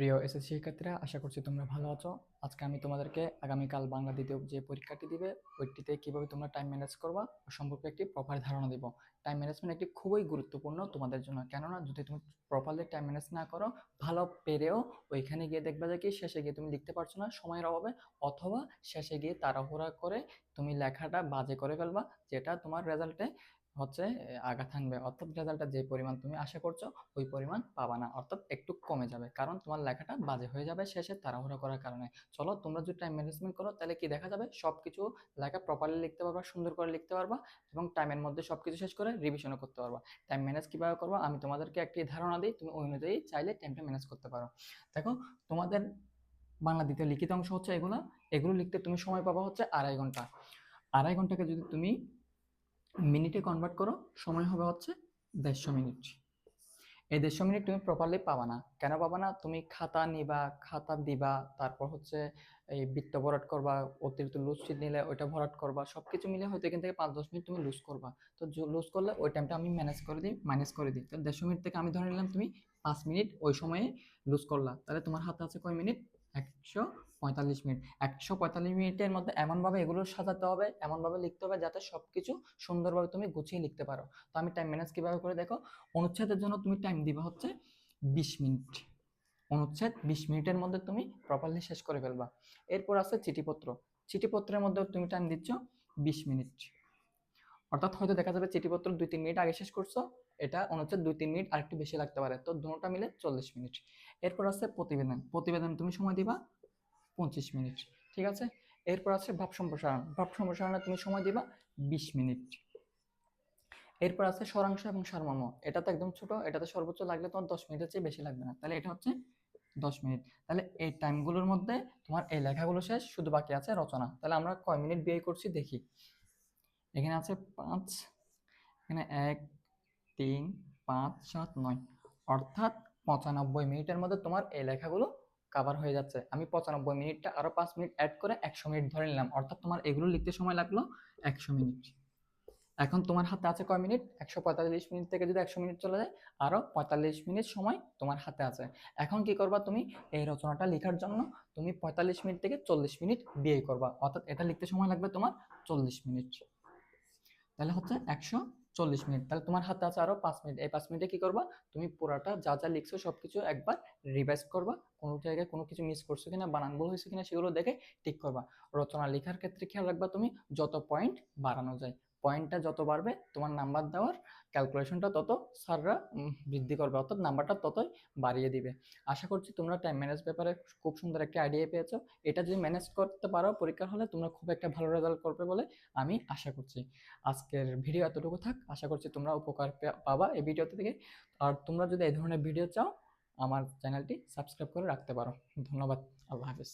প্রিয় এসএসসি শিক্ষার্থীরা, আশা করছি তোমরা ভালো আছো। আজকে আমি তোমাদেরকে আগামীকাল বাংলা দ্বিতীয় যে পরীক্ষাটি দিবে ওইটিতে কিভাবে তোমরা টাইম ম্যানেজ করবা ও সম্পর্কে একটি প্রপার ধারণা দিব। টাইম ম্যানেজমেন্ট একটি খুবই গুরুত্বপূর্ণ তোমাদের জন্য, কেননা যদি তুমি প্রপারলি টাইম ম্যানেজ না করো, ভালো পেরেও ওইখানে গিয়ে দেখবে যে কি শেষে গিয়ে তুমি লিখতে পারছো না সময়ের অভাবে, অথবা শেষে গিয়ে তাড়াহুড়া করে তুমি লেখাটা বাজে করে ফেলবা, যেটা তোমার রেজাল্টে হচ্ছে আঘাত আনবে। অর্থাৎ রেজাল্টটা যে পরিমাণ তুমি আশা করছো ওই পরিমাণ পাবা না, অর্থাৎ একটু কমে যাবে, কারণ তোমার লেখাটা বাজে হয়ে যাবে শেষে তাড়াহুড়া করার কারণে। চলো, তোমরা যদি টাইম ম্যানেজমেন্ট করো তাহলে কি দেখা যাবে, সবকিছু লেখা প্রপারলি লিখতে পারবা, সুন্দর করে লিখতে পারবা এবং টাইমের মধ্যে সবকিছু শেষ করে রিভিশনও করতে পারবা। টাইম ম্যানেজ কিভাবে করবা আমি তোমাদেরকে একটি ধারণা দিই, তুমি ওই অনুযায়ী চাইলে টাইমটা ম্যানেজ করতে পারো। দেখো, তোমাদের বাংলা দ্বিতীয় লিখিত অংশ হচ্ছে এগুলো। এগুলো লিখতে তুমি সময় পাবা হচ্ছে 2.5 ঘন্টা। 2.5 ঘন্টাকে যদি তুমি মিনিটে কনভার্ট করো, সময় হবে হচ্ছে 150 মিনিট। এই 150 মিনিট তুমি প্রপারলি পাবা না। কেন পাবা না? তুমি খাতা নিবা, খাতা দিবা, তারপর হচ্ছে এই বৃত্ত ভরাট করবা, অতিরিক্ত লুজ শিট নিলে ওইটা ভরাট করবা, সবকিছু মিলে হয়তো এখান থেকে 5-10 মিনিট তুমি লুজ করবা। তো লুজ করলে ওই টাইমটা আমি ম্যানেজ করে দিই, মাইনাস করে দিই। তো 150 মিনিট থেকে আমি ধরে নিলাম তুমি 5 মিনিট ওই সময়ে লুজ করলা, তাহলে তোমার হাতে আছে কয় মিনিট? 145 মিনিট। 145 মিনিটের মধ্যে এমনভাবে এগুলো সাজাতে হবে, এমনভাবে লিখতে হবে যাতে সবকিছু সুন্দরভাবে তুমি গুছিয়ে লিখতে পারো। তো আমি টাইম ম্যানেজ কিভাবে করে দেখো, অনুচ্ছেদের জন্য তুমি টাইম দিবা হচ্ছে 20 মিনিট। অনুচ্ছেদ 20 মিনিটের মধ্যে তুমি প্রপারলি শেষ করে ফেলবা। এরপর আছে চিঠিপত্র। চিঠিপত্রের মধ্যে তুমি টাইম দিচ্ছ 20 মিনিট। অর্থাৎ হয়তো দেখা যাবে চিঠিপত্র 2-3 মিনিট আগে শেষ করছো, এটা অনুচ্ছেদ 2-3 মিনিট আরেকটু বেশি লাগতে পারে, তো দুটোটা মিলে 40 মিনিট। এরপর আছে প্রতিবেদন। প্রতিবেদন তুমি সময় দিবা 25 মিনিট। ঠিক আছে। এরপর আছে ভাব সম্প্রসারণ। ভাব সম্প্রসারণে তুমি সময় দিবা 20 মিনিট। এরপর আছে স্বরাংশ এবং সারমর্ম। এটা তো একদম ছোট, এটাতে সর্বোচ্চ লাগলে তোমার 10 মিনিটের চেয়ে বেশি লাগবে না, তাহলে এটা হচ্ছে 10 মিনিট। তাহলে এই টাইমগুলোর মধ্যে তোমার এই লেখাগুলো শেষ, শুধু বাকি আছে রচনা। তাহলে আমরা কয় মিনিট ব্যয় করছি দেখি। এখানে আছে 5, এখানে 1, 3, 5, 7, 9, অর্থাৎ 95 মিনিটের মধ্যে তোমার এই লেখাগুলো কাভার হয়ে যাচ্ছে। আমি 95 মিনিটটা আরো 5 মিনিট অ্যাড করে 100 মিনিট ধরে নিলাম, অর্থাৎ তোমার এগুলো লিখতে সময় লাগলো 100 মিনিট। এখন তোমার হাতে আছে কয় মিনিট? 145 মিনিট থেকে যদি 100 মিনিট চলে যায়, আরো 45 মিনিট সময় তোমার হাতে আছে। এখন কি করবা তুমি? এই রচনাটা লেখার জন্য তুমি 45 মিনিট থেকে 40 মিনিট ব্যয় করবা, অর্থাৎ এটা লিখতে সময় লাগবে তোমার 40 মিনিট। তাহলে হচ্ছে 140 মিনিট। তাহলে তোমার হাতে আছে আরো 5 মিনিট। এই 5 মিনিটে কি করবা? তুমি পুরাটা যা যা লিখছো সবকিছু একবার রিভাইজ করবা, কোনো জায়গায় কোনো কিছু মিস করছো কিনা, বানান ভুল হয়েছে কিনা সেগুলো দেখে ঠিক করবা। রচনা লেখার ক্ষেত্রে খেয়াল রাখবা তুমি যত পয়েন্ট বাড়ানো যায়, পয়েন্টটা যত বাড়বে তোমার নাম্বার দেওয়ার ক্যালকুলেশনটা তত স্যাররা বৃদ্ধি করবে, অর্থাৎ নাম্বারটা ততই বাড়িয়ে দিবে। আশা করছি তোমরা টাইম ম্যানেজ ব্যাপারে খুব সুন্দর একটা আইডিয়া পেয়েছো। এটা যদি ম্যানেজ করতে পারো পরীক্ষার হলে তোমরা খুব একটা ভালো রেজাল্ট করবে বলে আমি আশা করছি। আজকের ভিডিও এতটুকু থাক, আশা করছি তোমরা উপকার পাবা এই ভিডিওতে থেকে। আর তোমরা যদি এই ধরনের ভিডিও চাও, আমার চ্যানেলটি সাবস্ক্রাইব করে রাখতে পারো। ধন্যবাদ। আল্লাহ হাফেজ।